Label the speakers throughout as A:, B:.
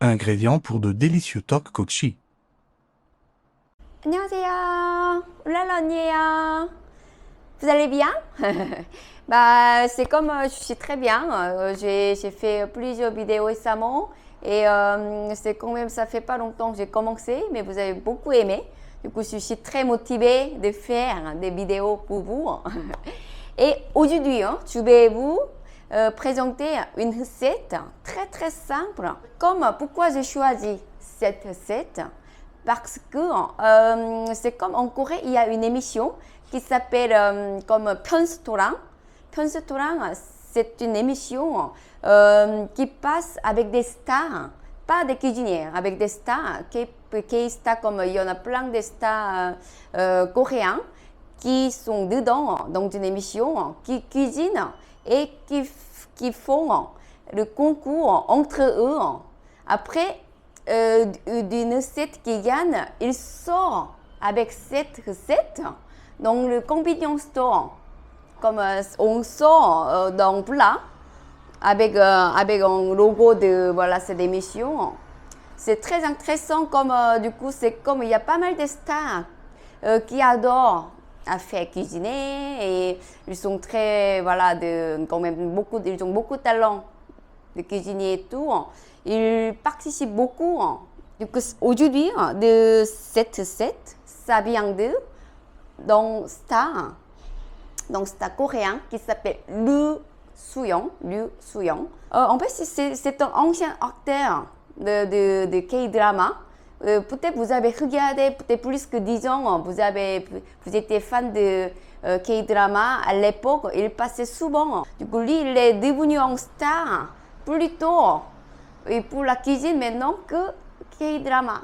A: Ingrédients pour de délicieux tteokbokki.
B: 안녕하세요. 울랄라 언니예요. Vous allez bien? Bah, c'est comme je suis très bien. J'ai fait plusieurs vidéos récemment et c'est quand même, ça fait pas longtemps que j'ai commencé, mais vous avez beaucoup aimé. Du coup, je suis très motivée de faire des vidéos pour vous. Et aujourd'hui, je vais vous présenter une recette très très simple. Pourquoi j'ai choisi cette recette? Parce que c'est comme en Corée, il y a une émission qui s'appelle comme Pyeonsutorang. Pyeonsutorang, c'est une émission qui passe avec des stars, pas des cuisiniers, avec des stars, qui stars comme il y en a plein de stars coréens qui sont dedans dans une émission, qui cuisinent et qui font le concours entre eux. Après, d'une recette qui gagne, il sort avec cette recette dans le convenience store. Comme on sort dans plat avec un logo de voilà, cette émission. C'est très intéressant comme du coup, c'est comme il y a pas mal de stars qui adorent à faire cuisiner et ils sont très, voilà, quand même ils ont beaucoup de talent de cuisinier et tout. Ils participent beaucoup. Du coup, aujourd'hui, de cette recette, ça vient d'un star coréen qui s'appelle Lee Soo-young. En fait, c'est un ancien acteur de K-drama. Peut-être vous avez regardé, peut-être plus que 10 ans, vous étiez fan de K-drama. À l'époque, il passait souvent. Du coup, lui, il est devenu un star plutôt et pour la cuisine maintenant que K-drama.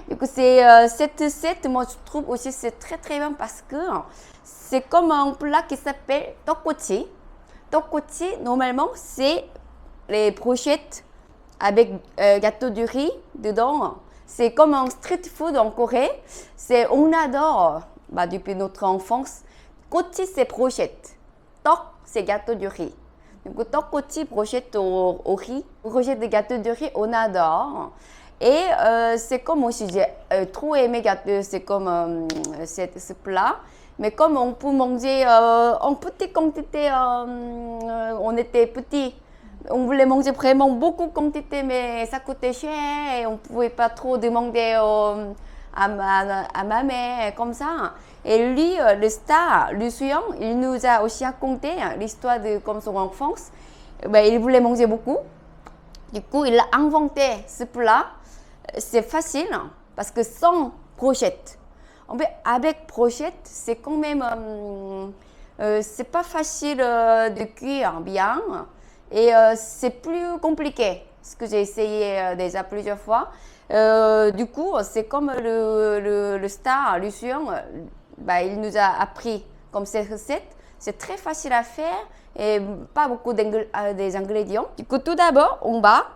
B: Du coup, cette recette, moi, je trouve aussi c'est très très bien parce que c'est comme un plat qui s'appelle tteokbokki. Tteokbokki, normalement, c'est les brochettes avec gâteau de riz dedans. C'est comme un street food en Corée. On adore depuis notre enfance. Gochi, c'est brochette. Tok, c'est gâteau de riz. Donc, tteokbokki, brochette au riz. Brochette de gâteau de riz, on adore. Et c'est comme aussi, j'ai trop aimé gâteau, c'est comme ce plat. Mais comme on peut manger en petite quantité, on était petits. On voulait manger vraiment beaucoup de quantité, mais ça coûtait cher et on ne pouvait pas trop demander à ma mère comme ça. Et lui, le star, Lee Soo-young, il nous a aussi raconté l'histoire de comme son enfance. Il voulait manger beaucoup. Du coup, il a inventé ce plat. C'est facile parce que sans brochette. En fait, avec brochette, c'est quand même, c'est pas facile de cuire bien. Et c'est plus compliqué, ce que j'ai essayé déjà plusieurs fois. Du coup, c'est comme le star, Lee Soo-young, il nous a appris comme cette recette. C'est très facile à faire et pas beaucoup des ingrédients. Du coup, tout d'abord, on va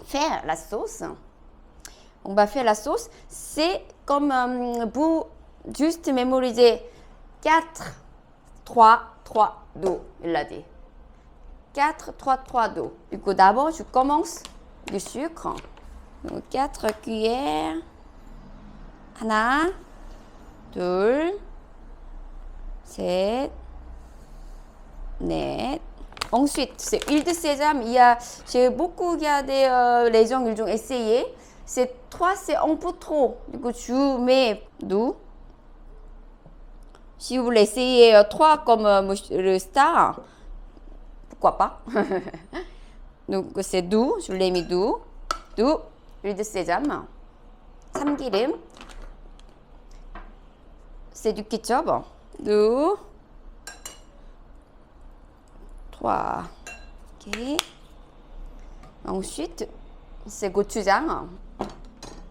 B: faire la sauce. C'est comme vous juste mémoriser 4, 3, 3, 2, il a dit. 4, 3, 3, 2. Du coup, d'abord, je commence du sucre. Donc, 4 cuillères. 하나, 둘, 셋, 넷. Ensuite, c'est huile de sésame. J'ai beaucoup regardé les gens, ils ont essayé. C'est 3, c'est un peu trop. Du coup, je mets 2. Si vous voulez essayer 3 comme le star, pourquoi pas? Donc, c'est 2. Je l'ai mis 2. 2, huile de sésame. 참기름. C'est du ketchup. 2, 3. Ok. Ensuite, c'est gochujang.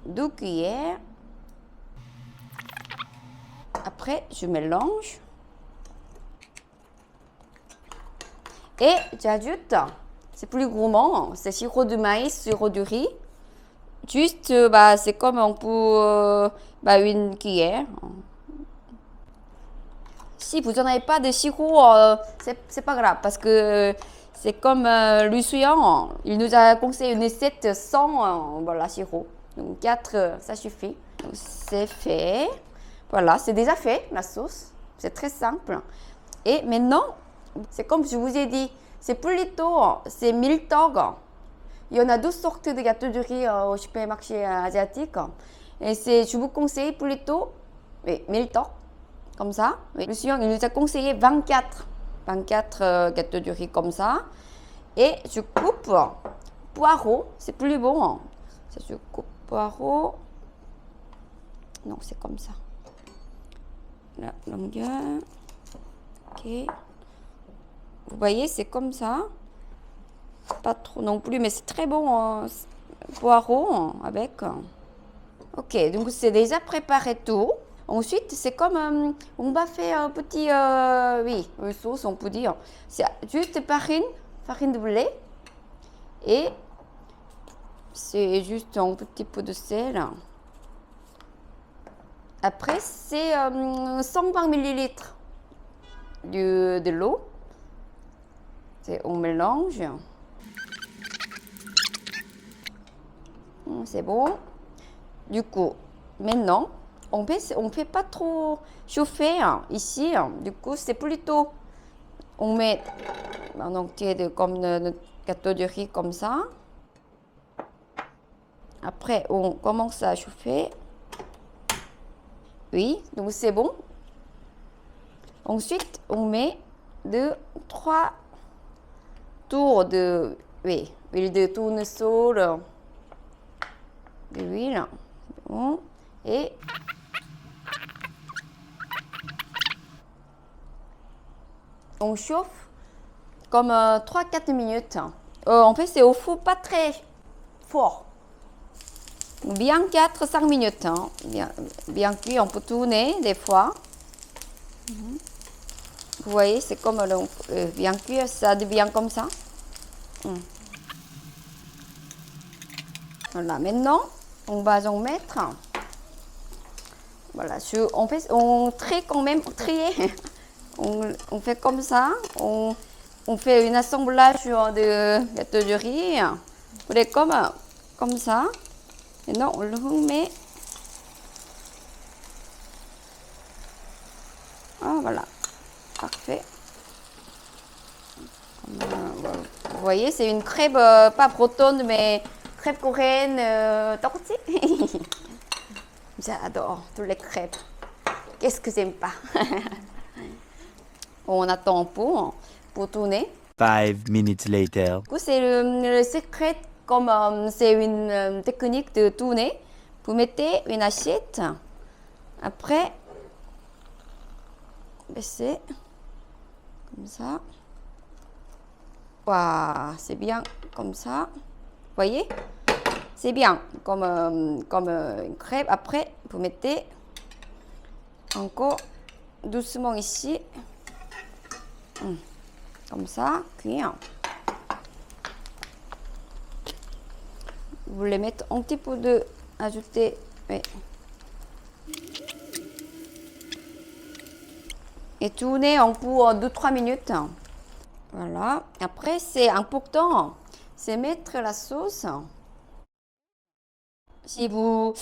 B: 2 cuillères. Après, je mélange. Et j'ajoute, c'est plus gourmand, c'est sirop de maïs, sirop de riz. Juste, c'est comme on peut, une cuillère. Si vous n'en avez pas de sirop, c'est pas grave parce que c'est comme Lu Suyang, il nous a conseillé une recette sans voilà, sirop. Donc 4, ça suffit. C'est fait. Voilà, c'est déjà fait la sauce. C'est très simple. Et maintenant, c'est comme je vous ai dit, c'est plutôt, c'est miltog. Il y en a 2 sortes de gâteaux de riz au supermarché asiatique. Et je vous conseille plutôt, oui, miltog, comme ça. Oui. Le suivant, il nous a conseillé 24 gâteaux de riz comme ça. Et je coupe poireau, c'est plus bon. Je coupe poireau. Non, c'est comme ça. La longueur. Ok. Vous voyez, c'est comme ça. Pas trop non plus, mais c'est très bon. Poireau avec. Ok, donc c'est déjà préparé tout. Ensuite, c'est comme on va faire un petit, oui, une sauce, on peut dire. C'est juste farine de blé. Et c'est juste un petit peu de sel. Après, c'est 120 ml de l'eau. On mélange. C'est bon. Du coup, maintenant, on fait pas trop chauffer ici. Du coup, c'est plutôt, on met un entier comme le gâteau de riz comme ça. Après, on commence à chauffer. Oui, donc c'est bon. Ensuite, on met 3 tours de huile de tournesol, de l'huile. Bon. Et on chauffe comme 3-4 minutes. En fait, c'est au four pas très fort. Bien 4-5 minutes. Hein. Bien cuit, on peut tourner des fois. Vous voyez, c'est comme bien cuit, ça devient comme ça. Voilà, maintenant, on va en mettre. Voilà, on trie quand même, trier. On fait comme ça. On fait un assemblage de gâteau de riz. Vous voyez, comme ça. Maintenant, on le remet. Ah, voilà. Parfait. Vous voyez, c'est une crêpe, pas bretonne, mais crêpe coréenne, tortille. J'adore toutes les crêpes. Qu'est-ce que j'aime pas? On attend un peu pour tourner.
C: 5 minutes later.
B: Du coup, c'est le secret, comme c'est une technique de tourner. Vous mettez une assiette. Après, baissez. Comme ça. Waouh, c'est bien comme ça. Vous voyez? C'est bien comme une crêpe. Après, vous mettez encore doucement ici. Comme ça, cuire. Vous voulez mettre un petit peu de... Ajouter... Oui. Et tourner en pour 2-3 minutes. Voilà. Après, c'est important, c'est mettre la sauce. Si vous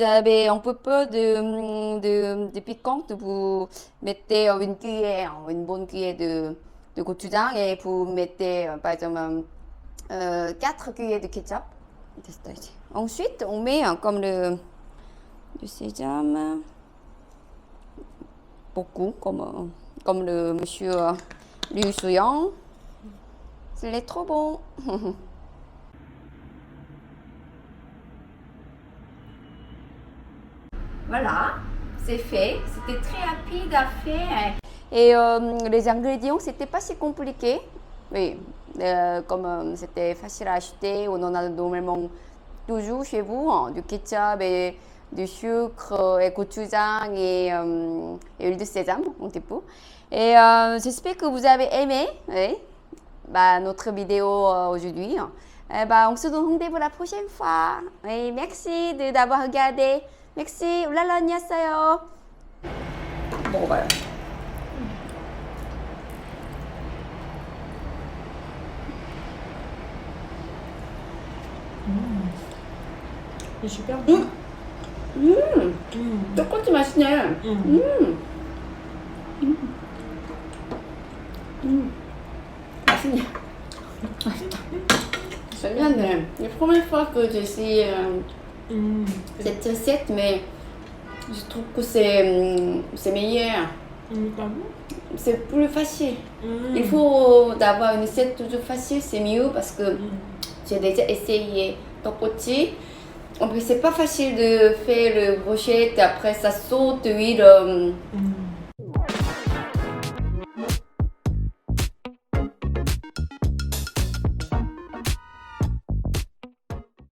B: avez un peu de piquante, vous mettez une cuillère, une bonne cuillère de gochujang et vous mettez par exemple 4 cuillères de ketchup. Ensuite, on met comme le sésame, beaucoup, comme le monsieur Lu Suyang. C'est trop bon. Voilà, c'est fait. C'était très rapide à faire. Et les ingrédients, c'était pas si compliqué. Oui, comme c'était facile à acheter, on en a normalement toujours chez vous, hein, du ketchup et du sucre et gochujang et huile de sésame, un petit peu. Et j'espère que vous avez aimé notre vidéo aujourd'hui. On se donne rendez-vous la prochaine fois. Et merci d'avoir regardé. Merci. 울랄라 안녕하세요. 먹어봐요.
D: C'est super bon.
B: 떡꼬치 맛있네. 맛있네. 맛있다. J'aime bien la première fois que j'essaie cette recette, mais je trouve que c'est meilleur.
D: Pas bon.
B: C'est plus facile. Il faut d'avoir une recette toujours facile, c'est mieux parce que j'ai déjà essayé 떡꼬치. En plus, c'est pas facile de faire le brochette, après ça saute, huile.